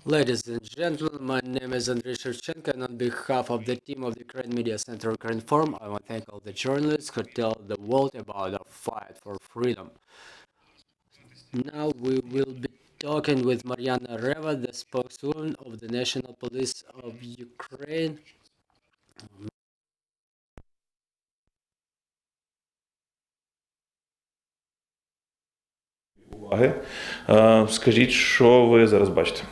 Ladies and gentlemen, my name is Andrei Shevchenko, and on behalf of the team of the Ukraine Media Center Ukrinform, I want to thank all the journalists who tell the world about our fight for freedom. Now we will be talking with Maryana Reva, the spokeswoman of the National Police of Ukraine. Уваги. Скажіть, що ви зараз бачите?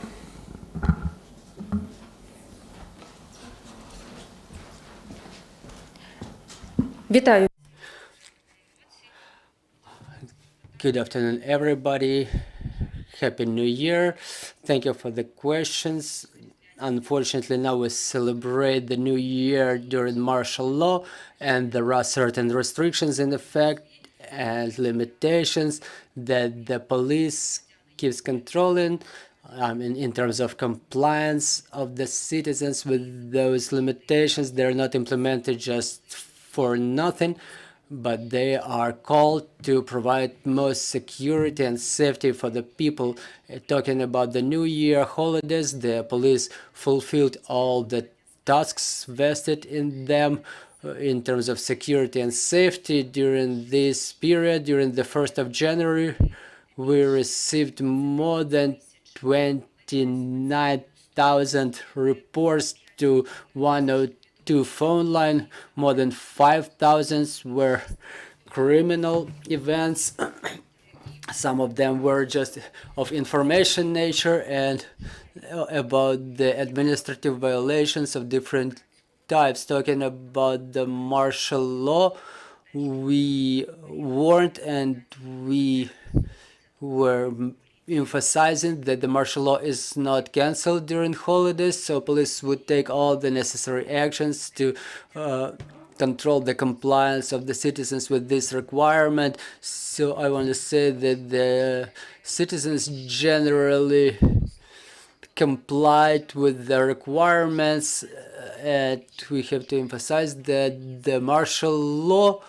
Вітаю. Good afternoon, everybody. Happy New Year. Thank you for the questions. Unfortunately, now we celebrate the New Year during martial law, and there are certain restrictions in effect and limitations that the police keeps controlling in terms of compliance of the citizens with those limitations. They're not implemented just for nothing, but they are called to provide most security and safety for the people. Talking about the New Year holidays, the police fulfilled all the tasks vested in them in terms of security and safety. During this period, during the 1st of January, we received more than 29,000 reports to 102 phone line. More than 5,000 were criminal events. Some of them were just of information nature and about the administrative violations of different types. Talking about the martial law, we warned and we were emphasizing that the martial law is not cancelled during holidays, so police would take all the necessary actions to control the compliance of the citizens with this requirement. So I want to say that the citizens generally complied with the requirements, and we have to emphasize that the martial law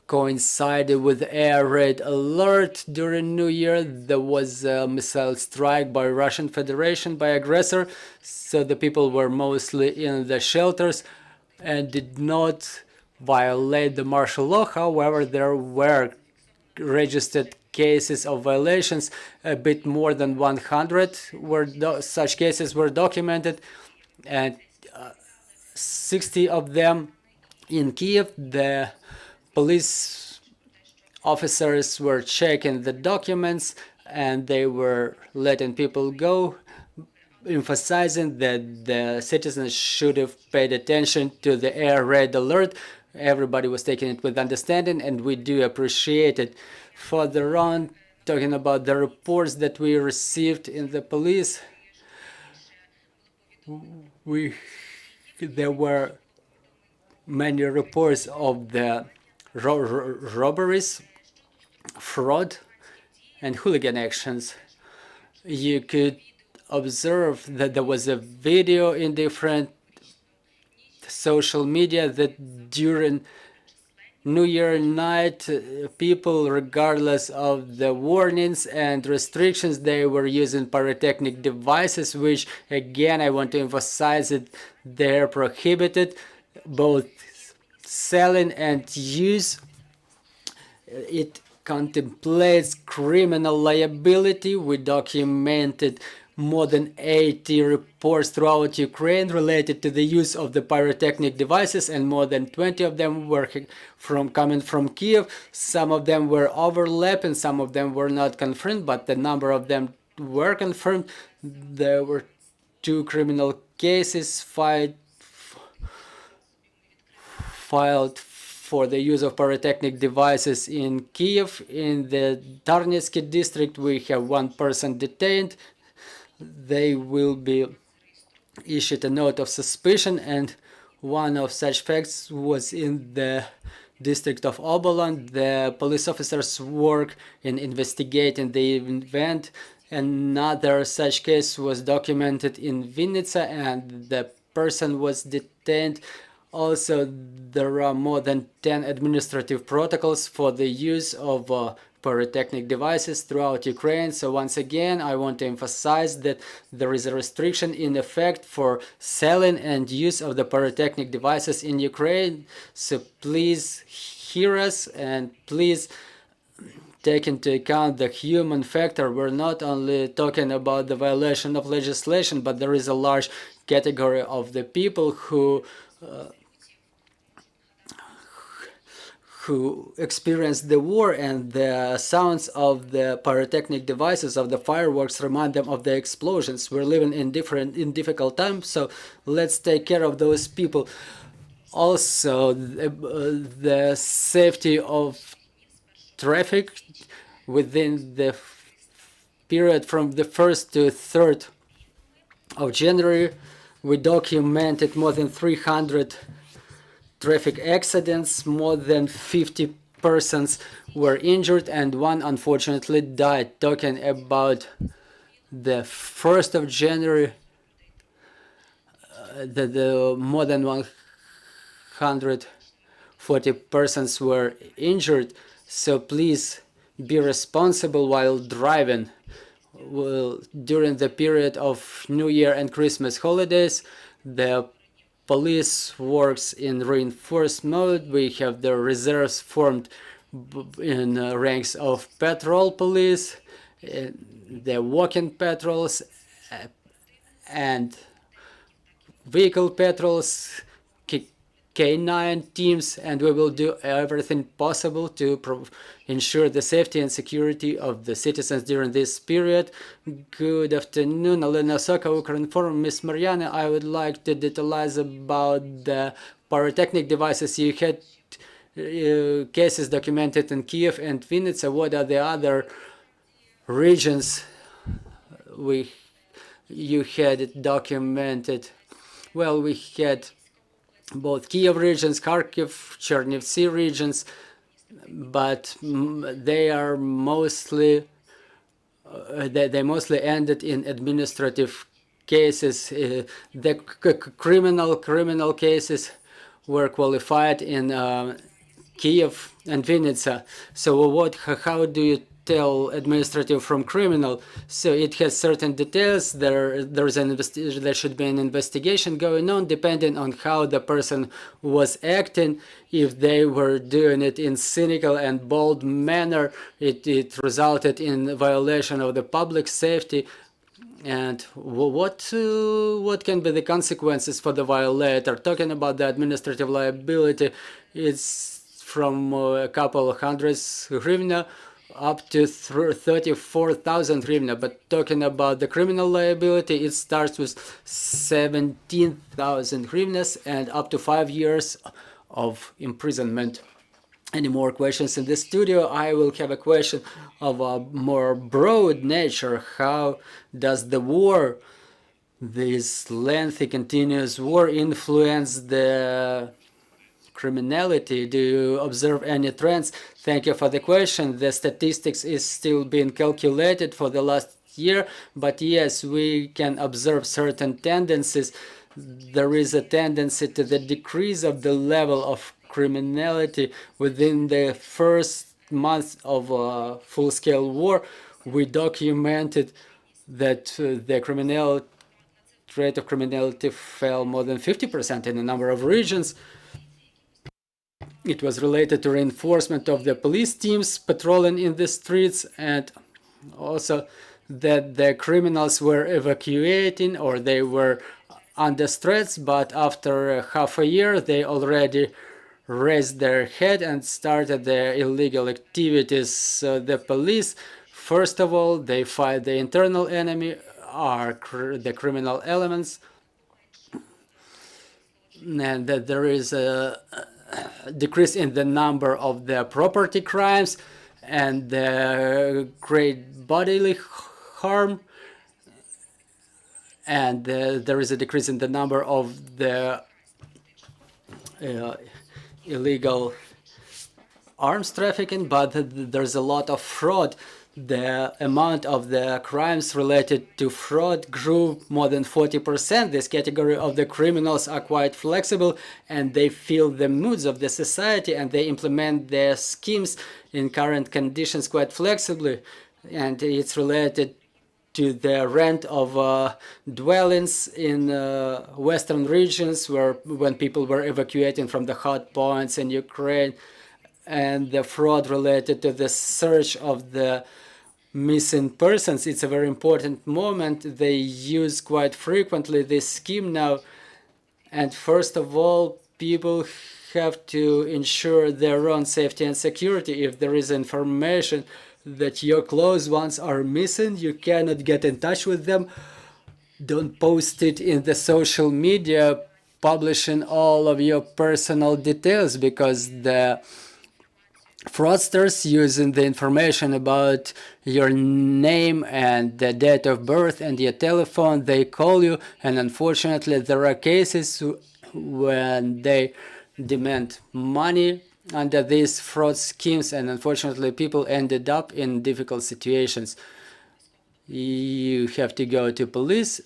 coincided with air raid alert during New Year. There was a missile strike by Russian Federation by aggressor, so the people were mostly in the shelters and did not violate the martial law. However, there were registered cases of violations. A bit more than 100 such cases were documented, and 60 of them in Kiev. The police officers were checking the documents and they were letting people go, emphasizing that the citizens should have paid attention to the air raid alert. Everybody was taking it with understanding, and we do appreciate it. Further on, talking about the reports that we received in the police, there were many reports of the robberies, fraud, and hooligan actions. You could observe that there was a video in different social media that during New Year night, people, regardless of the warnings and restrictions, they were using pyrotechnic devices, which again I want to emphasize that they're prohibited, both selling and use. It contemplates criminal liability. We documented more than 80 reports throughout Ukraine related to the use of the pyrotechnic devices, and more than 20 of them were coming from Kiev. Some of them were overlapping, some of them were not confirmed, but the number of them were confirmed. There were 2 criminal cases filed for the use of pyrotechnic devices in Kiev. In the Darnetsky district, we have 1 person detained. They will be issued a note of suspicion, and one of such facts was in the district of Oboland. The police officers work in investigating the event. Another such case was documented in Vinnytsia, and the person was detained. Also, there are more than 10 administrative protocols for the use of pyrotechnic devices throughout Ukraine. So once again, I want to emphasize that there is a restriction in effect for selling and use of the pyrotechnic devices in Ukraine. So please hear us and please take into account the human factor. We're not only talking about the violation of legislation, but there is a large category of the people who experience the war, and the sounds of the pyrotechnic devices, of the fireworks, remind them of the explosions. We're living in difficult times, so let's take care of those people. Also, the safety of traffic within the period from the 1st to 3rd of January, we documented more than 300 traffic accidents, more than 50 persons were injured, and one unfortunately died. Talking about the 1st of January, the more than 140 persons were injured. So please be responsible while driving. Well, during the period of New Year and Christmas holidays, the police works in reinforced mode. We have the reserves formed in ranks of patrol police, the walking patrols, and vehicle patrols, K9 teams, and we will do everything possible to ensure the safety and security of the citizens during this period. Good afternoon, Elena Soka, Ukrinform. Miss Maryana, I would like to detailize about the pyrotechnic devices. You had cases documented in Kiev and Vinnytsia. What are the other regions you had it documented? Well, we had both Kiev regions, Kharkiv, Chernivtsi regions, but they are mostly they mostly ended in administrative cases. The criminal cases were qualified in Kiev and Vinnytsia. So how do you tell administrative from criminal? So it has certain details. There should be an investigation going on depending on how the person was acting. If they were doing it in cynical and bold manner, it resulted in violation of the public safety. And what can be the consequences for the violator? Talking about the administrative liability, it's from a couple of hundreds hryvnia up to 34,000 hryvnia. But talking about the criminal liability, it starts with 17,000 hryvnias and up to 5 years of imprisonment. Any more questions in the studio? I will have a question of a more broad nature. How does the war, this lengthy continuous war, influence the criminality? Do you observe any trends? Thank you for the question. The statistics is still being calculated for the last year, but yes, we can observe certain tendencies. There is a tendency to the decrease of the level of criminality within the first month of a full-scale war. We documented that the rate of criminality fell more than 50% in a number of regions. It was related to reinforcement of the police teams patrolling in the streets, and also that the criminals were evacuating or they were under threats, but after half a year they already raised their head and started their illegal activities. So the police, first of all, they fight the internal enemy, are the criminal elements, and that there is a decrease in the number of the property crimes and the great bodily harm, and there is a decrease in the number of the illegal arms trafficking, but there's a lot of fraud. the amount of the crimes related to fraud grew more than 40%. This category of the criminals are quite flexible, and they feel the moods of the society, and they implement their schemes in current conditions quite flexibly. And it's related to the rent of dwellings in western regions when people were evacuating from the hot points in Ukraine, and the fraud related to the search of the missing persons. It's a very important moment. They use quite frequently this scheme now. And first of all, people have to ensure their own safety and security. If there is information that your close ones are missing, you cannot get in touch with them. Don't post it in the social media, publishing all of your personal details, because the fraudsters using the information about your name and the date of birth and your telephone, they call you, and unfortunately there are cases when they demand money under these fraud schemes, and unfortunately people ended up in difficult situations. You have to go to police,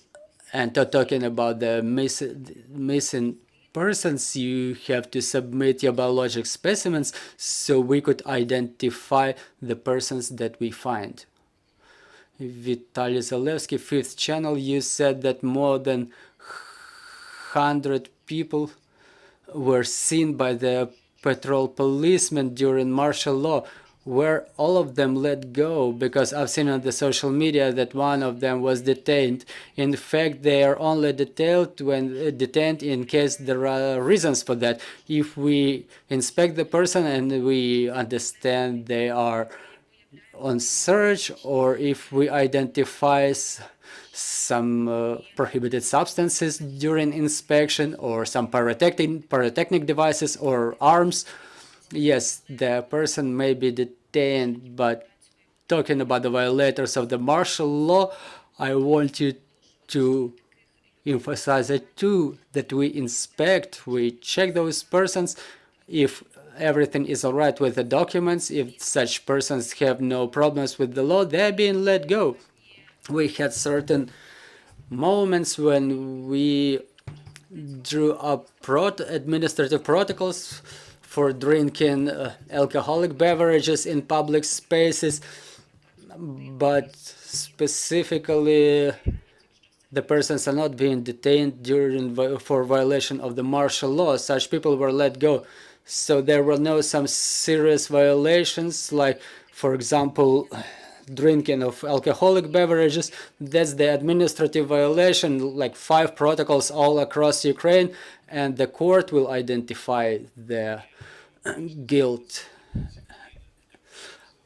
and talking about the missing persons, you have to submit your biologic specimens so we could identify the persons that we find. Vitaly Zalewski, 5th channel, you said that more than 100 people were seen by the patrol policemen during martial law. Were all of them let go? Because I've seen on the social media that one of them was detained. In fact, they are only detained in case there are reasons for that. If we inspect the person and we understand they are on search, or if we identify some prohibited substances during inspection, or some pyrotechnic devices or arms, yes, the person may be detained. But talking about the violators of the martial law, I want you to emphasize it too, that we inspect, we check those persons. If everything is all right with the documents, if such persons have no problems with the law, they're being let go. We had certain moments when we drew up administrative protocols for drinking alcoholic beverages in public spaces, but specifically the persons are not being detained for violation of the martial law. Such people were let go. So there were no some serious violations, like, for example, drinking of alcoholic beverages. That's the administrative violation, like 5 protocols all across Ukraine, and the court will identify the guilt.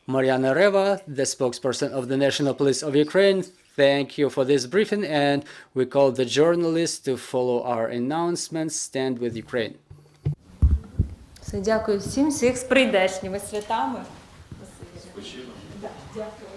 Maryana Reva, the spokesperson of the National Police of Ukraine, thank you for this briefing, and we call the journalists to follow our announcements. Stand with Ukraine. Все, дякую всім з прийдешніми святами. Спочинок. Дякую.